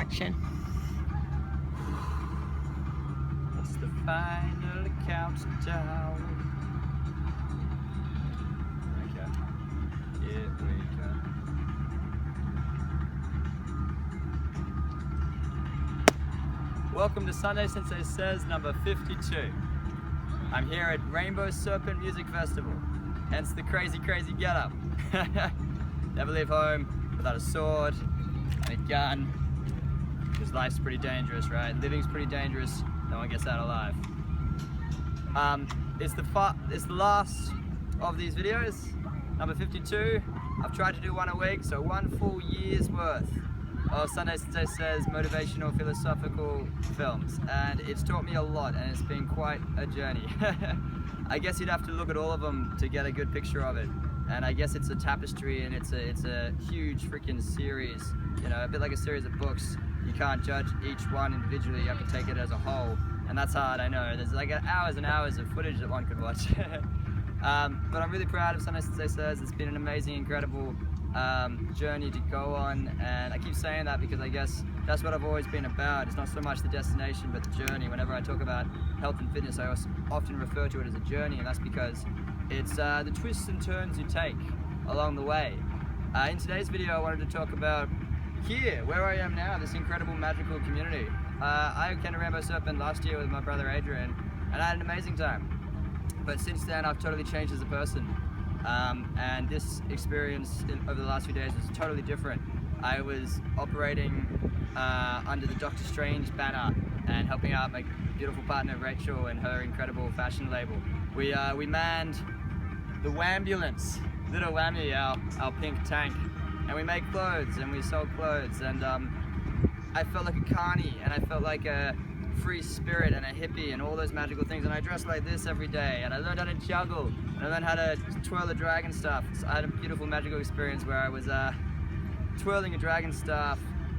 action. It's the final countdown. Okay, here we go. Welcome to Sunday Sensei Says number 52. I'm here at Rainbow Serpent Music Festival, hence the crazy getup. Never leave home without a sword and a gun, because life's pretty dangerous, right? Living's pretty dangerous, no one gets out alive. It's the last of these videos, number 52. I've tried to do one a week, so 1 full year's worth of Sunday Sensei Says motivational philosophical films, and it's taught me a lot, and it's been quite a journey. I guess you'd have to look at all of them to get a good picture of it, and I guess it's a tapestry, and it's a huge freaking series, you know, a bit like a series of books. You can't judge each one individually, you have to take it as a whole, and that's hard, I know. There's like hours and hours of footage that one could watch. But I'm really proud of Sunday Sensei Says. It's been an amazing, incredible journey to go on, and I keep saying that because I guess that's what I've always been about. It's not so much the destination but the journey. Whenever I talk about health and fitness, I often refer to it as a journey, and that's because it's the twists and turns you take along the way. In today's video I wanted to talk about here, where I am now, this incredible magical community. I came to Rainbow Serpent last year with my brother Adrian, and I had an amazing time. But since then I've totally changed as a person. And this experience over the last few days was totally different. I was operating under the Dr. Strange banner and helping out my beautiful partner Rachel and her incredible fashion label. We manned the Wambulance, Little Whammy, our pink tank, and we make clothes and we sell clothes, and I felt like a carny, and I felt like a free spirit and a hippie and all those magical things, and I dressed like this every day, and I learned how to juggle, and I learned how to twirl a dragon staff. So I had a beautiful magical experience where I was twirling a dragon staff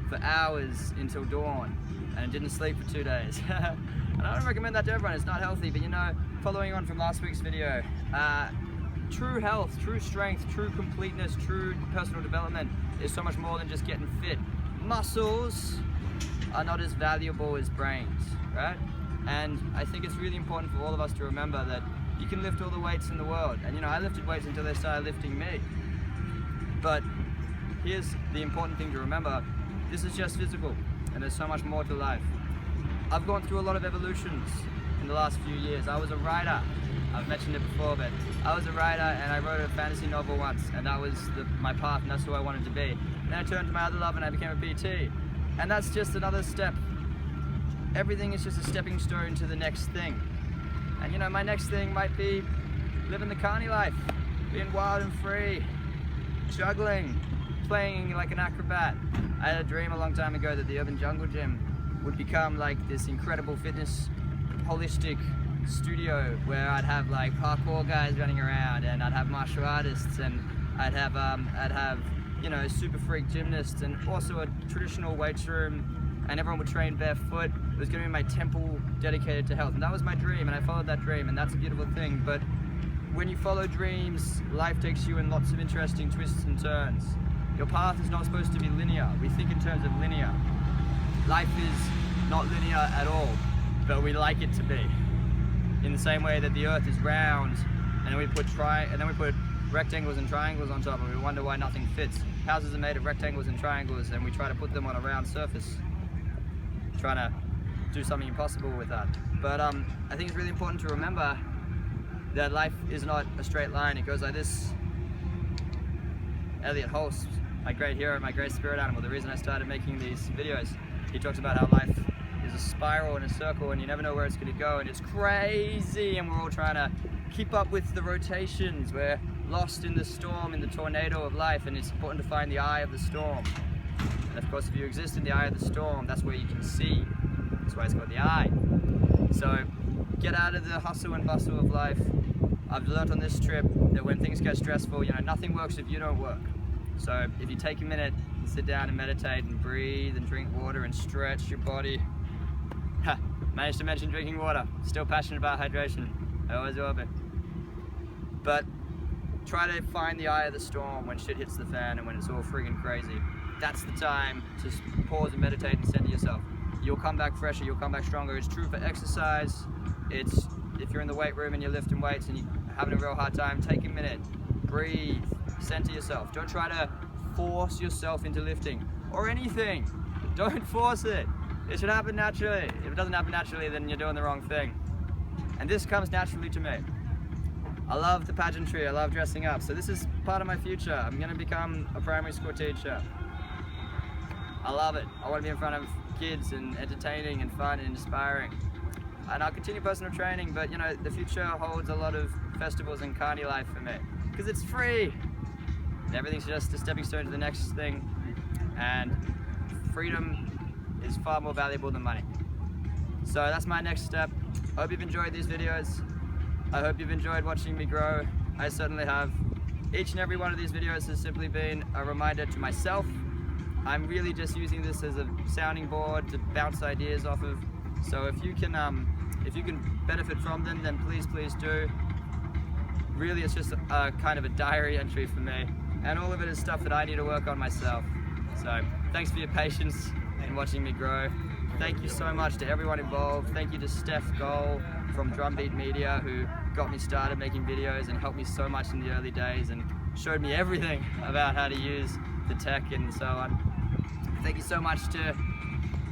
for hours until dawn, and didn't sleep for 2 days. And I don't recommend that to everyone, it's not healthy, but you know, following on from last week's video, true health, true strength, true completeness, true personal development is so much more than just getting fit. Muscles are not as valuable as brains, right? And I think it's really important for all of us to remember that you can lift all the weights in the world. And you know, I lifted weights until they started lifting me. But here's the important thing to remember. This is just physical, and there's so much more to life. I've gone through a lot of evolutions in the last few years. I was a writer. I've mentioned it before, but I was a writer, and I wrote a fantasy novel once, and that was my path, and that's who I wanted to be. And then I turned to my other love, and I became a PT. And that's just another step. Everything is just a stepping stone to the next thing. And you know, my next thing might be living the carny life, being wild and free, juggling, playing like an acrobat. I had a dream a long time ago that the Urban Jungle Gym would become like this incredible fitness, holistic studio where I'd have like parkour guys running around, and I'd have martial artists, and I'd have you know, super freak gymnasts, and also a traditional weights room, and everyone would train barefoot. It was going to be my temple dedicated to health, and that was my dream, and I followed that dream, and that's a beautiful thing. But when you follow dreams, life takes you in lots of interesting twists and turns. Your path is not supposed to be linear. We think in terms of linear. Life is not linear at all, but we like it to be. In the same way that the earth is round, and then we put rectangles and triangles on top, and we wonder why nothing fits. Houses are made of rectangles and triangles, and we try to put them on a round surface, trying to do something impossible with that. But I think it's really important to remember that life is not a straight line. It goes like this. Elliot Holst, my great hero, my great spirit animal, the reason I started making these videos, he talks about how life is a spiral and a circle, and you never know where it's going to go, and it's crazy, and we're all trying to keep up with the rotations. We're lost in the storm, in the tornado of life, and it's important to find the eye of the storm. And of course, if you exist in the eye of the storm, that's where you can see. That's why it's called the eye. So get out of the hustle and bustle of life. I've learned on this trip that when things get stressful, you know, nothing works if you don't work. So if you take a minute and sit down and meditate and breathe and drink water and stretch your body. Managed to mention drinking water. Still passionate about hydration. I always will be. But try to find the eye of the storm when shit hits the fan and when it's all friggin' crazy. that's the time to pause and meditate and center yourself. You'll come back fresher, you'll come back stronger. It's true for exercise. It's if you're in the weight room and you're lifting weights and you're having a real hard time, take a minute, breathe, center yourself. Don't try to force yourself into lifting or anything. Don't force it. It should happen naturally. If it doesn't happen naturally, then you're doing the wrong thing. And this comes naturally to me. I love the pageantry, I love dressing up. So this is part of my future. I'm gonna become a primary school teacher. I love it. I wanna be in front of kids and entertaining and fun and inspiring. And I'll continue personal training, but you know, the future holds a lot of festivals and carny life for me. Because it's free. And everything's just a stepping stone to the next thing. And freedom is far more valuable than money. So that's my next step. I hope you've enjoyed these videos. I hope you've enjoyed watching me grow. I certainly have. Each and every one of these videos has simply been a reminder to myself. I'm really just using this as a sounding board to bounce ideas off of. So if you can benefit from them, then please do. Really, it's just a kind of a diary entry for me. And all of it is stuff that I need to work on myself. So thanks for your patience in watching me grow. Thank you so much to everyone involved. Thank you to Steph Goal from Drumbeat Media, who got me started making videos and helped me so much in the early days and showed me everything about how to use the tech and so on. Thank you so much to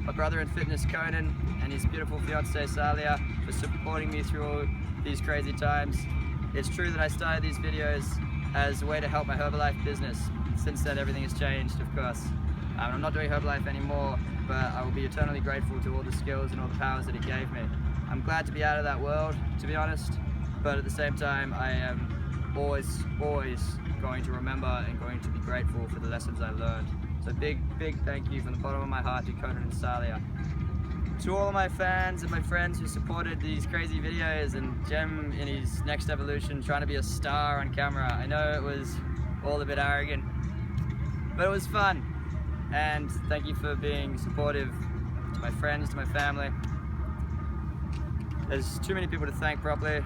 my brother in fitness, Conan, and his beautiful fiancée, Salia, for supporting me through all these crazy times. It's true that I started these videos as a way to help my Herbalife business. Since then, everything has changed, of course. I'm not doing Herbalife anymore, but I will be eternally grateful to all the skills and all the powers that it gave me. I'm glad to be out of that world, to be honest, but at the same time, I am always going to remember and going to be grateful for the lessons I learned. So big thank you from the bottom of my heart to Conan and Salia. To all of my fans and my friends who supported these crazy videos and Jem in his next evolution trying to be a star on camera. I know it was all a bit arrogant, but it was fun. And thank you for being supportive to my friends, to my family. There's too many people to thank properly.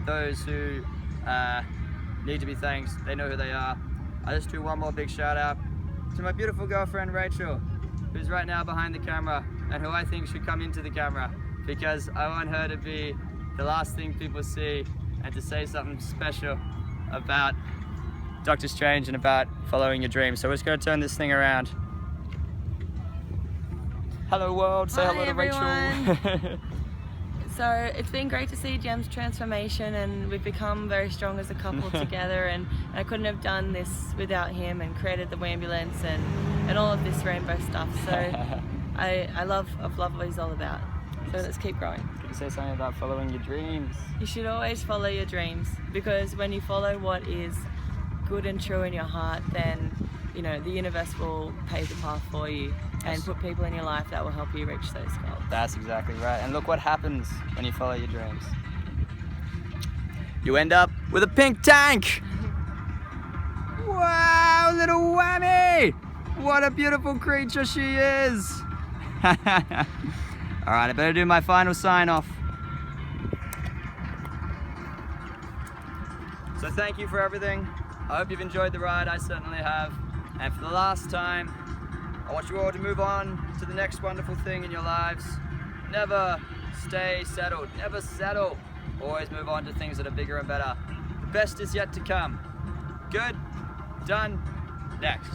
Those who need to be thanked, they know who they are. I'll just do one more big shout out to my beautiful girlfriend Rachel, who's right now behind the camera and who I think should come into the camera because I want her to be the last thing people see and to say something special about Doctor Strange and about following your dreams. So we're just going to turn this thing around. Hello world, say hello to Rachel. So it's been great to see Jem's transformation, and we've become very strong as a couple together, and I couldn't have done this without him and created the Wambulance and all of this rainbow stuff. So I love what he's all about. So let's keep growing. Can you say something about following your dreams? You should always follow your dreams, because when you follow what is good and true in your heart, then you know the universe will pave the path for you and put people in your life that will help you reach those goals. That's exactly right. And look what happens when you follow your dreams. You end up with a pink tank! Wow, little whammy! What a beautiful creature she is! Alright, I better do my final sign off. So thank you for everything. I hope you've enjoyed the ride, I certainly have. And for the last time, I want you all to move on to the next wonderful thing in your lives. Never stay settled, never settle. Always move on to things that are bigger and better. The best is yet to come. Good, done, next.